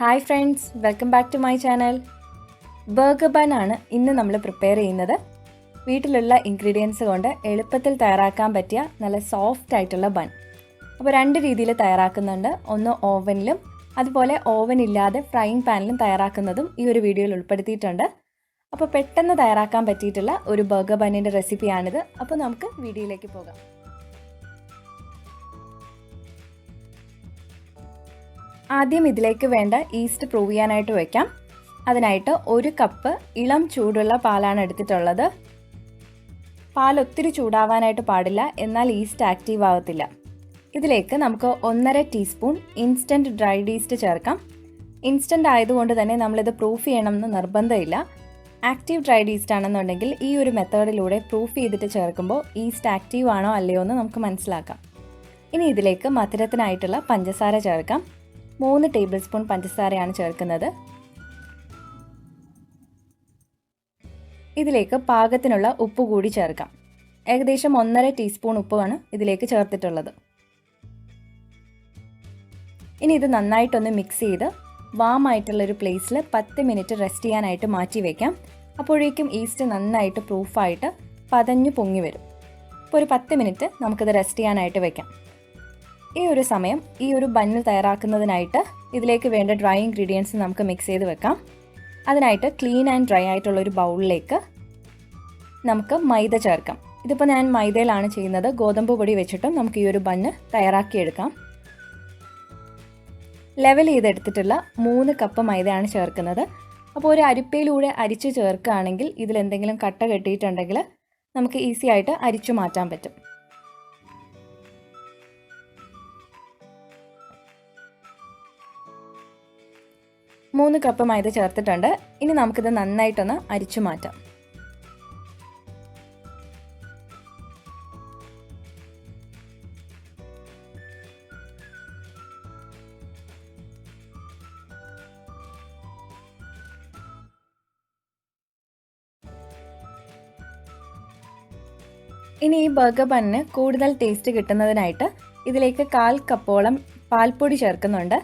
Hi friends, welcome back to my channel. Burger bun ആണ് ഇന്ന് നമ്മൾ പ്രിപ്പയർ ചെയ്യുന്നത്. വീട്ടിലുള്ള ഇൻഗ്രീഡിയൻസ് കൊണ്ട് എളുപ്പത്തിൽ തയ്യാറാക്കാൻ പറ്റിയ നല്ല സോഫ്റ്റ് ആയിട്ടുള്ള ബൺ. അപ്പോൾ രണ്ട് രീതിയിൽ തയ്യാറാക്കുന്നുണ്ട്. ഒന്ന് ഓവനിലും അതുപോലെ ഓവൻ ഇല്ലാതെ ഫ്രൈയിങ് പാനിലും തയ്യാറാക്കുന്നതും ഈ ഒരു വീഡിയോയിൽ ഉൾപ്പെടുത്തിയിട്ടുണ്ട്. അപ്പോൾ പെട്ടെന്ന് തയ്യാറാക്കാൻ പറ്റിയിട്ടുള്ള ഒരു ബർഗർ ബണ്ണിൻ്റെ റെസിപ്പിയാണിത്. അപ്പോൾ നമുക്ക് വീഡിയോയിലേക്ക് പോകാം. ആദ്യം ഇതിലേക്ക് വേണ്ട ഈസ്റ്റ് പ്രൂവ് ചെയ്യാനായിട്ട് വയ്ക്കാം. അതിനായിട്ട് 1 കപ്പ് ഇളം ചൂടുള്ള പാലാണ് എടുത്തിട്ടുള്ളത്. പാൽ ഒത്തിരി ചൂടാവാനായിട്ട് പാടില്ല, എന്നാൽ ഈസ്റ്റ് ആക്റ്റീവ് ആവത്തില്ല. ഇതിലേക്ക് നമുക്ക് 1.5 ടീസ്പൂൺ ഇൻസ്റ്റൻറ്റ് ഡ്രൈഡ് ഈസ്റ്റ് ചേർക്കാം. ഇൻസ്റ്റൻറ്റ് ആയതുകൊണ്ട് തന്നെ നമ്മളിത് പ്രൂഫ് ചെയ്യണമെന്ന് നിർബന്ധമില്ല. ആക്റ്റീവ് ഡ്രൈഡ് ഈസ്റ്റ് ആണെന്നുണ്ടെങ്കിൽ ഈ ഒരു മെത്തേഡിലൂടെ പ്രൂഫ് ചെയ്തിട്ട് ചേർക്കുമ്പോൾ ഈസ്റ്റ് ആക്റ്റീവ് ആണോ അല്ലയോ എന്ന് നമുക്ക് മനസ്സിലാക്കാം. ഇനി ഇതിലേക്ക് മധുരത്തിനായിട്ടുള്ള പഞ്ചസാര ചേർക്കാം. 3 ടേബിൾ സ്പൂൺ പഞ്ചസാരയാണ് ചേർക്കുന്നത്. ഇതിലേക്ക് പാകത്തിനുള്ള ഉപ്പ് കൂടി ചേർക്കാം. ഏകദേശം 1.5 ടീസ്പൂൺ ഉപ്പാണ് ഇതിലേക്ക് ചേർത്തിട്ടുള്ളത്. ഇനി ഇത് നന്നായിട്ടൊന്ന് മിക്സ് ചെയ്ത് വാമായിട്ടുള്ളൊരു പ്ലേസിൽ 10 മിനിറ്റ് റെസ്റ്റ് ചെയ്യാനായിട്ട് മാറ്റി വയ്ക്കാം. അപ്പോഴേക്കും ഈസ്റ്റ് നന്നായിട്ട് പ്രൂഫായിട്ട് പതഞ്ഞു പൊങ്ങി വരും. അപ്പോൾ ഒരു 10 മിനിറ്റ് നമുക്കിത് റെസ്റ്റ് ചെയ്യാനായിട്ട് വയ്ക്കാം. ഈ ഒരു സമയം ഈ ഒരു ബണ്ണ് തയ്യാറാക്കുന്നതിനായിട്ട് ഇതിലേക്ക് വേണ്ട ഡ്രൈ ഇൻഗ്രീഡിയൻസ് നമുക്ക് മിക്സ് ചെയ്ത് വെക്കാം. അതിനായിട്ട് ക്ലീൻ ആൻഡ് ഡ്രൈ ആയിട്ടുള്ളൊരു ബൗളിലേക്ക് നമുക്ക് മൈദ ചേർക്കാം. ഇതിപ്പോൾ ഞാൻ മൈദയിലാണ് ചെയ്യുന്നത്. ഗോതമ്പ് പൊടി വെച്ചിട്ടും നമുക്ക് ഈ ഒരു ബണ്ണ് തയ്യാറാക്കിയെടുക്കാം. ലെവൽ ചെയ്തെടുത്തിട്ടുള്ള 3 കപ്പ് മൈദയാണ് ചേർക്കുന്നത്. അപ്പോൾ ഒരു അരിപ്പയിലൂടെ അരിച്ച് ചേർക്കുകയാണെങ്കിൽ ഇതിലെന്തെങ്കിലും കട്ട കെട്ടിയിട്ടുണ്ടെങ്കിൽ നമുക്ക് ഈസി ആയിട്ട് അരിച്ചു മാറ്റാൻ പറ്റും. 3 കപ്പ് മൈദ ചേർത്തിട്ടുണ്ട്. ഇനി നമുക്കിത് നന്നായിട്ടൊന്ന് അരിച്ചു മാറ്റാം. ഇനി ഈ ബർഗർ ബണ്ണിന് കൂടുതൽ ടേസ്റ്റ് കിട്ടുന്നതിനായിട്ട് ഇതിലേക്ക് 1/4 കപ്പോളം പാൽപ്പൊടി ചേർക്കുന്നുണ്ട്.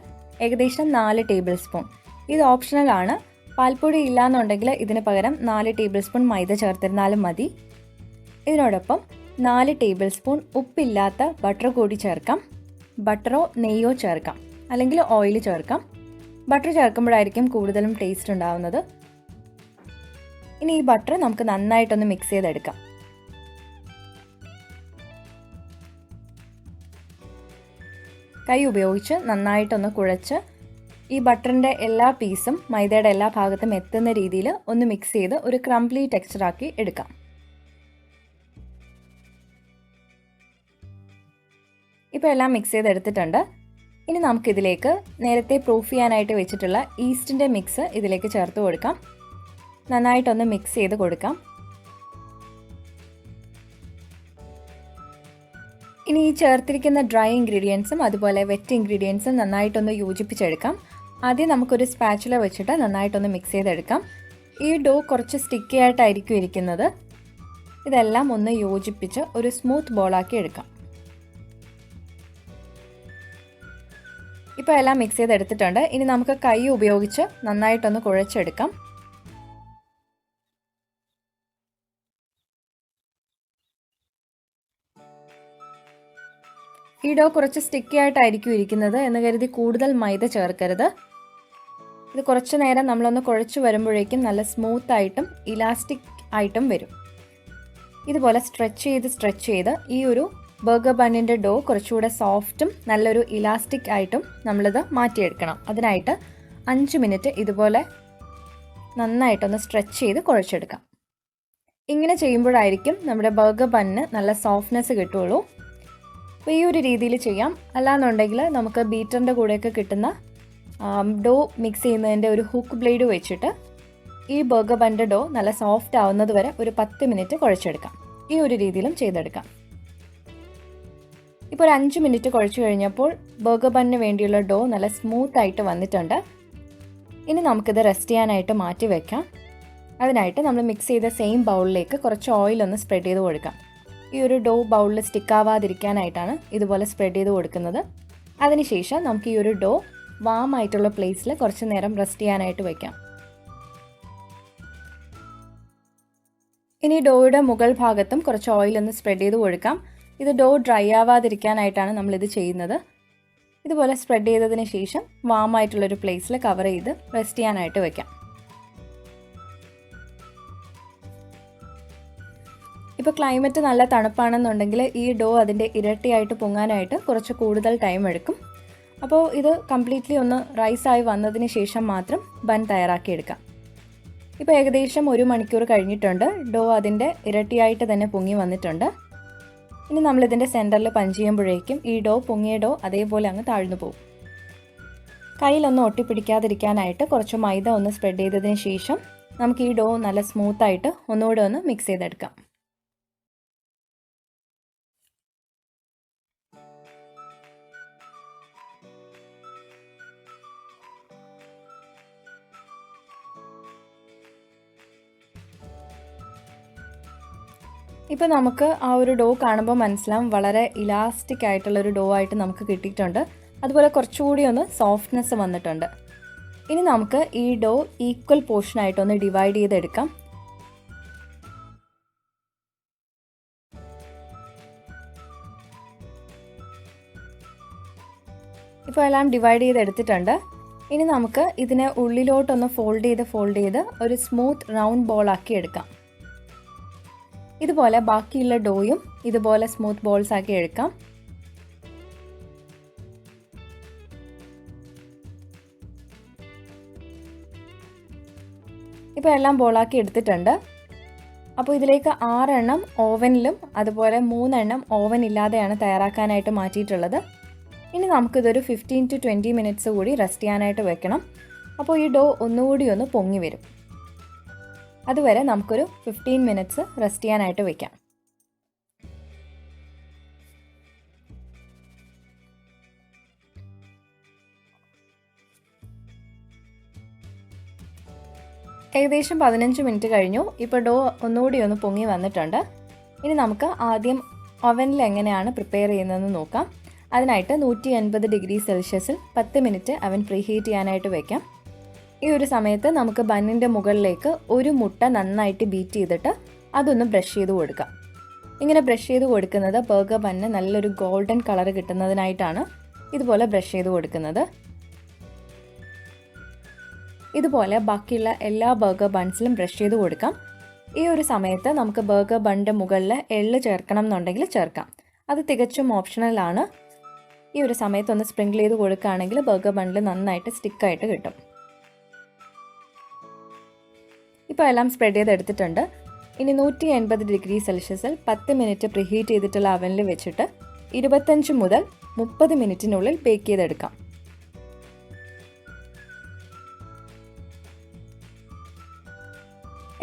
ഏകദേശം 4 ടേബിൾ സ്പൂൺ. ഇത് ഓപ്ഷണൽ ആണ്. പാൽപ്പൊടി ഇല്ലാന്നുണ്ടെങ്കിൽ ഇതിന് പകരം 4 ടേബിൾ സ്പൂൺ മൈദ ചേർത്തിരുന്നാലും മതി. ഇതിനോടൊപ്പം 4 ടേബിൾ സ്പൂൺ ഉപ്പില്ലാത്ത ബട്ടർ കൂടി ചേർക്കാം. ബട്ടറോ നെയ്യോ ചേർക്കാം, അല്ലെങ്കിൽ ഓയിൽ ചേർക്കാം. ബട്ടർ ചേർക്കുമ്പോഴായിരിക്കും കൂടുതലും ടേസ്റ്റ് ഉണ്ടാവുന്നത്. ഇനി ഈ ബട്ടർ നമുക്ക് നന്നായിട്ടൊന്ന് മിക്സ് ചെയ്തെടുക്കാം. കൈ ഉപയോഗിച്ച് നന്നായിട്ടൊന്ന് കുഴച്ച് ഈ ബട്ടറിൻ്റെ എല്ലാ പീസും മൈദയുടെ എല്ലാ ഭാഗത്തും എത്തുന്ന രീതിയിൽ ഒന്ന് മിക്സ് ചെയ്ത് ഒരു ക്രംബ്ലി ടെക്സ്ചറാക്കി എടുക്കാം. ഇപ്പോൾ എല്ലാം മിക്സ് ചെയ്തെടുത്തിട്ടുണ്ട്. ഇനി നമുക്കിതിലേക്ക് നേരത്തെ പ്രൂഫ് ചെയ്യാനായിട്ട് വെച്ചിട്ടുള്ള ഈസ്റ്റിൻ്റെ മിക്സ് ഇതിലേക്ക് ചേർത്ത് കൊടുക്കാം. നന്നായിട്ടൊന്ന് മിക്സ് ചെയ്ത് കൊടുക്കാം. ഇനി ഈ ചേർത്തിരിക്കുന്ന ഡ്രൈ ഇൻഗ്രീഡിയൻസും അതുപോലെ വെറ്റ് ഇൻഗ്രീഡിയൻസും നന്നായിട്ടൊന്ന് യോജിപ്പിച്ചെടുക്കാം. ആദ്യം നമുക്കൊരു സ്പാച്ചുല വെച്ചിട്ട് നന്നായിട്ടൊന്ന് മിക്സ് ചെയ്തെടുക്കാം. ഈ ഡോ കുറച്ച് സ്റ്റിക്കി ആയിട്ടായിരിക്കും ഇരിക്കുന്നത്. ഇതെല്ലാം ഒന്ന് യോജിപ്പിച്ച് ഒരു സ്മൂത്ത് ബോളാക്കി എടുക്കാം. ഇപ്പോൾ എല്ലാം മിക്സ് ചെയ്തെടുത്തിട്ടുണ്ട്. ഇനി നമുക്ക് കൈ ഉപയോഗിച്ച് നന്നായിട്ടൊന്ന് കുഴച്ചെടുക്കാം. ഈ ഡോ കുറച്ച് സ്റ്റിക്കി ആയിട്ടായിരിക്കും ഇരിക്കുന്നത് എന്ന് കരുതി കൂടുതൽ മൈദ ചേർക്കരുത്. ഇത് കുറച്ച് നേരം നമ്മളൊന്ന് കുഴച്ച് വരുമ്പോഴേക്കും നല്ല സ്മൂത്ത് ആയിട്ടും ഇലാസ്റ്റിക് ആയിട്ടും വരും. ഇതുപോലെ സ്ട്രെച്ച് ചെയ്ത് ഈ ഒരു ബർഗർ ബണ്ണിൻ്റെ ഡോ കുറച്ചുകൂടെ സോഫ്റ്റും നല്ലൊരു ഇലാസ്റ്റിക് ആയിട്ടും നമ്മളിത് മാറ്റിയെടുക്കണം. അതിനായിട്ട് 5 മിനിറ്റ് ഇതുപോലെ നന്നായിട്ടൊന്ന് സ്ട്രെച്ച് ചെയ്ത് കുഴച്ചെടുക്കാം. ഇങ്ങനെ ചെയ്യുമ്പോഴായിരിക്കും നമ്മുടെ ബർഗർ ബണ്ണിന് നല്ല സോഫ്റ്റ്നെസ് കിട്ടുള്ളൂ. അപ്പോൾ ഈ ഒരു രീതിയിൽ ചെയ്യാം. അല്ലാന്നുണ്ടെങ്കിൽ നമുക്ക് ബീറ്ററിൻ്റെ കൂടെയൊക്കെ കിട്ടുന്ന ഡോ മിക്സ് ചെയ്യുന്നതിൻ്റെ ഒരു ഹുക്ക് ബ്ലേഡ് വെച്ചിട്ട് ഈ ബർഗർ ബണ്ണിൻ്റെ ഡോ നല്ല സോഫ്റ്റ് ആവുന്നത് വരെ ഒരു 10 മിനിറ്റ് കുഴച്ചെടുക്കാം. ഈ ഒരു രീതിയിലും ചെയ്തെടുക്കാം. ഇപ്പോൾ ഒരു 5 മിനിറ്റ് കുഴച്ച് കഴിഞ്ഞപ്പോൾ ബർഗർ ബണ്ണിന് വേണ്ടിയുള്ള ഡോ നല്ല സ്മൂത്ത് ആയിട്ട് വന്നിട്ടുണ്ട്. ഇനി നമുക്കിത് റെസ്റ്റ് ചെയ്യാനായിട്ട് മാറ്റി വയ്ക്കാം. അതിനായിട്ട് നമ്മൾ മിക്സ് ചെയ്ത സെയിം ബൗളിലേക്ക് കുറച്ച് ഓയിലൊന്ന് സ്പ്രെഡ് ചെയ്ത് കൊടുക്കാം. ഈ ഒരു ഡോ ബൗളിൽ സ്റ്റിക്ക് ആവാതിരിക്കാനായിട്ടാണ് ഇതുപോലെ സ്പ്രെഡ് ചെയ്ത് കൊടുക്കുന്നത്. അതിനുശേഷം നമുക്ക് ഈ ഒരു ഡോ വാം ആയിട്ടുള്ള പ്ലേസിൽ കുറച്ച് നേരം റെസ്റ്റ് ചെയ്യാനായിട്ട് വയ്ക്കാം. ഇനി ഡോയുടെ മുകൾ ഭാഗത്തും കുറച്ച് ഓയിൽ ഒന്ന് സ്പ്രെഡ് ചെയ്ത് കൊടുക്കാം. ഇത് ഡോ ഡ്രൈ ആവാതിരിക്കാനായിട്ടാണ് നമ്മളിത് ചെയ്യുന്നത്. ഇതുപോലെ സ്പ്രെഡ് ചെയ്തതിന് ശേഷം വാം ആയിട്ടുള്ളൊരു പ്ലേസിൽ കവർ ചെയ്ത് റെസ്റ്റ് ചെയ്യാനായിട്ട് വയ്ക്കാം. ഇപ്പോൾ ക്ലൈമറ്റ് നല്ല തണുപ്പാണെന്നുണ്ടെങ്കിൽ ഈ ഡോ അതിൻ്റെ ഇരട്ടിയായിട്ട് പൊങ്ങാനായിട്ട് കുറച്ച് കൂടുതൽ ടൈം എടുക്കും. അപ്പോൾ ഇത് കംപ്ലീറ്റ്ലി ഒന്ന് റൈസായി വന്നതിന് ശേഷം മാത്രം ബൺ തയ്യാറാക്കിയെടുക്കാം. ഇപ്പോൾ ഏകദേശം 1 മണിക്കൂർ കഴിഞ്ഞിട്ടുണ്ട്. ഡോ അതിൻ്റെ ഇരട്ടിയായിട്ട് തന്നെ പൊങ്ങി വന്നിട്ടുണ്ട്. ഇനി നമ്മളിതിൻ്റെ സെൻറ്ററിൽ പഞ്ച് ചെയ്യുമ്പോഴേക്കും ഈ ഡോ പൊങ്ങിയ ഡോ അതേപോലെ അങ്ങ് താഴ്ന്നു പോകും. കയ്യിലൊന്നും ഒട്ടിപ്പിടിക്കാതിരിക്കാനായിട്ട് കുറച്ച് മൈദ ഒന്ന് സ്പ്രെഡ് ചെയ്തതിന് ശേഷം നമുക്ക് ഈ ഡോ നല്ല സ്മൂത്തായിട്ട് ഒന്നുകൂടെ ഒന്ന് മിക്സ് ചെയ്തെടുക്കാം. ഇപ്പോൾ നമുക്ക് ആ ഒരു ഡോ കാണുമ്പോൾ മനസ്സിലാവും വളരെ ഇലാസ്റ്റിക് ആയിട്ടുള്ളൊരു ഡോ ആയിട്ട് നമുക്ക് കിട്ടിയിട്ടുണ്ട്. അതുപോലെ കുറച്ചുകൂടി ഒന്ന് സോഫ്റ്റ്നെസ് വന്നിട്ടുണ്ട്. ഇനി നമുക്ക് ഈ ഡോ ഈക്വൽ പോർഷനായിട്ടൊന്ന് ഡിവൈഡ് ചെയ്തെടുക്കാം. ഇപ്പോൾ എല്ലാം ഡിവൈഡ് ചെയ്തെടുത്തിട്ടുണ്ട്. ഇനി നമുക്ക് ഇതിനെ ഉള്ളിലോട്ടൊന്ന് ഫോൾഡ് ചെയ്ത് ഒരു സ്മൂത്ത് റൗണ്ട് ബോൾ ആക്കി എടുക്കാം. ഇതുപോലെ ബാക്കിയുള്ള ഡോയും ഇതുപോലെ സ്മൂത്ത് ബോൾസ് ആക്കി എടുക്കാം. ഇപ്പോൾ എല്ലാം ബോളാക്കി എടുത്തിട്ടുണ്ട്. അപ്പോൾ ഇതിലേക്ക് 6 എണ്ണം ഓവനിലും അതുപോലെ 3 എണ്ണം ഓവൻ ഇല്ലാതെയാണ് തയ്യാറാക്കാനായിട്ട് മാറ്റിയിട്ടുള്ളത്. ഇനി നമുക്കിതൊരു 15 to 20 മിനിറ്റ്സ് കൂടി റെസ്റ്റ് ചെയ്യാനായിട്ട് വെക്കണം. അപ്പോൾ ഈ ഡോ ഒന്നുകൂടി ഒന്ന് പൊങ്ങി വരും. അതുവരെ നമുക്കൊരു 15 മിനിറ്റ്സ് റെസ്റ്റ് ചെയ്യാനായിട്ട് വയ്ക്കാം. ഏകദേശം 15 മിനിറ്റ് കഴിഞ്ഞു. ഇപ്പോൾ ഡോ ഒന്നുകൂടി ഒന്ന് പൊങ്ങി വന്നിട്ടുണ്ട്. ഇനി നമുക്ക് ആദ്യം ഓവനിൽ എങ്ങനെയാണ് പ്രിപ്പയർ ചെയ്യുന്നതെന്ന് നോക്കാം. അതിനായിട്ട് 180 ഡിഗ്രി സെൽഷ്യസിൽ 10 മിനിറ്റ് അവൻ പ്രീഹീറ്റ് ചെയ്യാനായിട്ട് വയ്ക്കാം. ഈ ഒരു സമയത്ത് നമുക്ക് ബണ്ണിൻ്റെ മുകളിലേക്ക് ഒരു മുട്ട നന്നായിട്ട് ബീറ്റ് ചെയ്തിട്ട് അതൊന്ന് ബ്രഷ് ചെയ്ത് കൊടുക്കാം. ഇങ്ങനെ ബ്രഷ് ചെയ്ത് കൊടുക്കുന്നത് ബർഗർ ബണ്ണിന് നല്ലൊരു ഗോൾഡൻ കളർ കിട്ടുന്നതിനായിട്ടാണ് ഇതുപോലെ ബ്രഷ് ചെയ്ത് കൊടുക്കുന്നത്. ഇതുപോലെ ബാക്കിയുള്ള എല്ലാ ബർഗർ ബൺസിലും ബ്രഷ് ചെയ്ത് കൊടുക്കാം. ഈ ഒരു സമയത്ത് നമുക്ക് ബർഗർ ബണ്ണിൻ്റെ മുകളിൽ എള്ള് ചേർക്കണം എന്നുണ്ടെങ്കിൽ ചേർക്കാം. അത് തികച്ചും ഓപ്ഷണലാണ്. ഈ ഒരു സമയത്ത് ഒന്ന് സ്പ്രിങ്കിൾ ചെയ്ത് കൊടുക്കുകയാണെങ്കിൽ ബർഗർ ബണ്ണിൽ നന്നായിട്ട് സ്റ്റിക്കായിട്ട് കിട്ടും. ഇപ്പോൾ എല്ലാം സ്പ്രെഡ് ചെയ്തെടുത്തിട്ടുണ്ട്. ഇനി 180 ഡിഗ്രി സെൽഷ്യസിൽ 10 മിനിറ്റ് പ്രീഹീറ്റ് ചെയ്തിട്ടുള്ള അവനിൽ വെച്ചിട്ട് 25 മുതൽ 30 മിനിറ്റിനുള്ളിൽ ബേക്ക് ചെയ്തെടുക്കാം.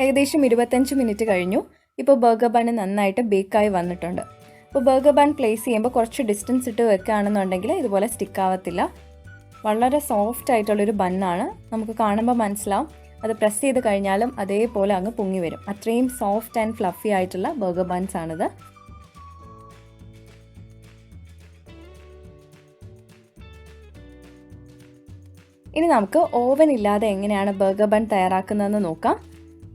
ഏകദേശം 25 മിനിറ്റ് കഴിഞ്ഞു. ഇപ്പോൾ ബർഗർ ബൺ നന്നായിട്ട് ബേക്കായി വന്നിട്ടുണ്ട്. ഇപ്പോൾ ബർഗർ ബൺ പ്ലേസ് ചെയ്യുമ്പോൾ കുറച്ച് ഡിസ്റ്റൻസ് ഇട്ട് വെക്കുകയാണെന്നുണ്ടെങ്കിൽ ഇതുപോലെ സ്റ്റിക്ക് ആവത്തില്ല. വളരെ സോഫ്റ്റ് ആയിട്ടുള്ളൊരു ബണ്ണാണ്. നമുക്ക് കാണുമ്പോൾ മനസ്സിലാവും. അത് പ്രസ് ചെയ്ത് കഴിഞ്ഞാലും അതേപോലെ അങ്ങ് പൊങ്ങി വരും. അത്രയും സോഫ്റ്റ് ആൻഡ് ഫ്ലഫി ആയിട്ടുള്ള ബർഗർ ബൺസ് ആണിത്. ഇനി നമുക്ക് ഓവൻ ഇല്ലാതെ എങ്ങനെയാണ് ബർഗർ ബൺ തയ്യാറാക്കുന്നതെന്ന് നോക്കാം.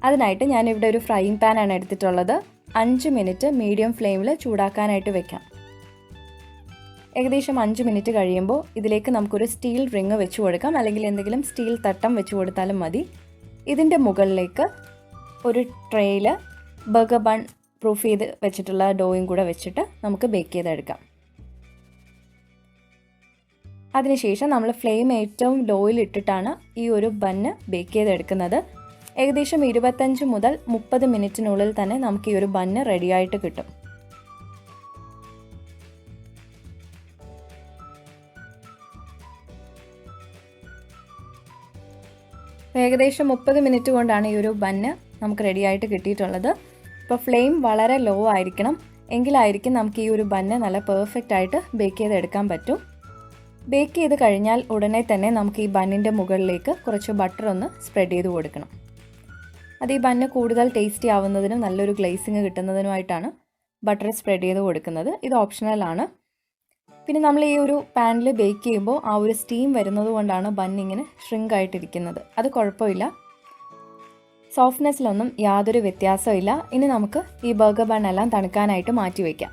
അതിനായിട്ട് ഞാനിവിടെ ഒരു ഫ്രൈയിങ് പാൻ ആണ് എടുത്തിട്ടുള്ളത്. 5 മിനിറ്റ് മീഡിയം ഫ്ലെയിമിൽ ചൂടാക്കാനായിട്ട് വെക്കാം. ഏകദേശം 5 മിനിറ്റ് കഴിയുമ്പോൾ ഇതിലേക്ക് നമുക്കൊരു സ്റ്റീൽ റിങ് വെച്ച് കൊടുക്കാം, അല്ലെങ്കിൽ എന്തെങ്കിലും സ്റ്റീൽ തട്ടം വെച്ച് കൊടുത്താലും മതി. ഇതിൻ്റെ മുകളിലേക്ക് ഒരു ട്രേയിൽ ബർഗർ ബൺ പ്രൂഫ് ചെയ്ത് വെച്ചിട്ടുള്ള ഡോയും കൂടെ വെച്ചിട്ട് നമുക്ക് ബേക്ക് ചെയ്തെടുക്കാം. അതിനുശേഷം നമ്മൾ ഫ്ലെയിം ഏറ്റവും ലോയിൽ ഇട്ടിട്ടാണ് ഈ ഒരു ബണ്ണ് ബേക്ക് ചെയ്തെടുക്കുന്നത്. ഏകദേശം 25 മുതൽ 30 മിനിറ്റിനുള്ളിൽ തന്നെ നമുക്ക് ഈ ഒരു ബണ്ണ് റെഡിയായിട്ട് കിട്ടും. ഏകദേശം 30 മിനിറ്റ് കൊണ്ടാണ് ഈ ഒരു ബണ്ണ് നമുക്ക് റെഡിയായിട്ട് കിട്ടിയിട്ടുള്ളത്. ഇപ്പോൾ ഫ്ലെയിം വളരെ ലോ ആയിരിക്കണം, എങ്കിലായിരിക്കും നമുക്ക് ഈ ഒരു ബണ്ണ് നല്ല പെർഫെക്റ്റ് ആയിട്ട് ബേക്ക് ചെയ്തെടുക്കാൻ പറ്റും. ബേക്ക് ചെയ്ത് കഴിഞ്ഞാൽ ഉടനെ തന്നെ നമുക്ക് ഈ ബണ്ണിൻ്റെ മുകളിലേക്ക് കുറച്ച് ബട്ടർ ഒന്ന് സ്പ്രെഡ് ചെയ്ത് കൊടുക്കണം. അത് ഈ ബണ്ണ് കൂടുതൽ ടേസ്റ്റി ആവുന്നതിനും നല്ലൊരു ഗ്ലേസിങ് കിട്ടുന്നതിനുമായിട്ടാണ് ബട്ടർ സ്പ്രെഡ് ചെയ്ത് കൊടുക്കുന്നത്. ഇത് ഓപ്ഷണലാണ്. പിന്നെ നമ്മൾ ഈ ഒരു പാനിൽ ബേക്ക് ചെയ്യുമ്പോൾ ആ ഒരു സ്റ്റീം വരുന്നത് കൊണ്ടാണ് ബൺ ഇങ്ങനെ ഷ്രിങ്ക് ആയിട്ടിരിക്കുന്നത്. അത് കുഴപ്പമില്ല. സോഫ്റ്റ്നെസ്സിലൊന്നും യാതൊരു വ്യത്യാസവും ഇല്ല. ഇനി നമുക്ക് ഈ ബർഗർ ബൺ എല്ലാം തണുക്കാനായിട്ട് മാറ്റി വയ്ക്കാം.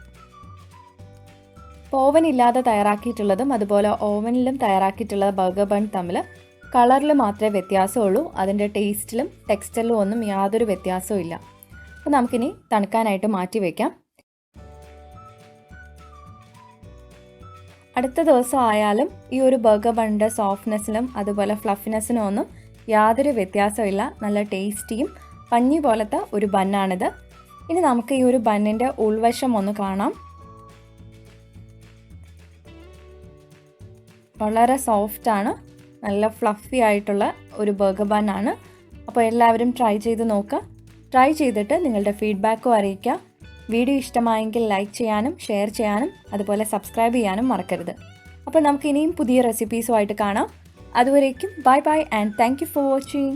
ഓവൻ ഇല്ലാതെ തയ്യാറാക്കിയിട്ടുള്ളതും അതുപോലെ ഓവനിലും തയ്യാറാക്കിയിട്ടുള്ള ബർഗർ ബൺ തമ്മിൽ കളറിൽ മാത്രമേ വ്യത്യാസമുള്ളൂ. അതിൻ്റെ ടേസ്റ്റിലും ടെക്സ്ചറിലും ഒന്നും യാതൊരു വ്യത്യാസവും ഇല്ല. അപ്പോൾ നമുക്കിനി തണുക്കാനായിട്ട് മാറ്റി വയ്ക്കാം. അടുത്ത ദിവസം ആയാലും ഈ ഒരു ബർഗർ ബണ്ണിൻ്റെ സോഫ്റ്റ്നെസ്സിലും അതുപോലെ ഫ്ലഫിനെസ്സിനും ഒന്നും യാതൊരു വ്യത്യാസമില്ല. നല്ല ടേസ്റ്റിയും പഞ്ഞി പോലത്തെ ഒരു ബണ്ണാണിത്. ഇനി നമുക്ക് ഈ ഒരു ബണ്ണിൻ്റെ ഉൾവശം ഒന്ന് കാണാം. വളരെ സോഫ്റ്റാണ്, നല്ല ഫ്ലഫി ആയിട്ടുള്ള ഒരു ബർഗർ ബണ്ണാണ്. അപ്പോൾ എല്ലാവരും ട്രൈ ചെയ്ത് നോക്കുക. ട്രൈ ചെയ്തിട്ട് നിങ്ങളുടെ ഫീഡ്ബാക്കും അറിയിക്കുക. വീഡിയോ ഇഷ്ടമായെങ്കിൽ ലൈക്ക് ചെയ്യാനും ഷെയർ ചെയ്യാനും അതുപോലെ സബ്സ്ക്രൈബ് ചെയ്യാനും മറക്കരുത്. അപ്പോൾ നമുക്ക് ഇനിയും പുതിയ റെസിപ്പീസുമായിട്ട് കാണാം. അതുവരേക്കും bye bye and thank you for watching.